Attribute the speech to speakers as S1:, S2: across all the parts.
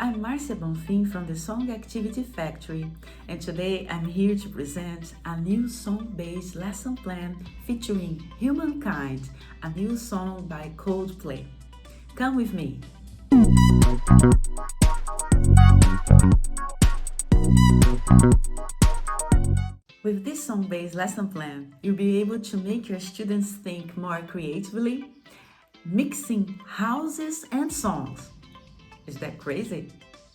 S1: I'm Marcia Bonfim from the Song Activity Factory, and today I'm here to present a new song-based lesson plan featuring Humankind, a new song by Coldplay. Come with me! With this song-based lesson plan, you'll be able to make your students think more creatively, mixing houses and songs. Is that crazy?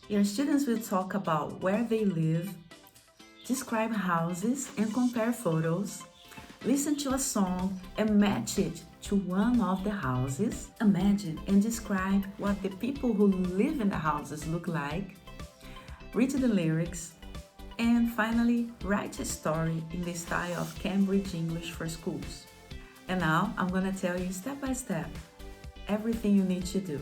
S1: Your students will talk about where they live, describe houses and compare photos, listen to a song and match it to one of the houses, imagine and describe what the people who live in the houses look like, read the lyrics, and finally write a story in the style of Cambridge English for Schools. And now I'm going to tell you step by step everything you need to do.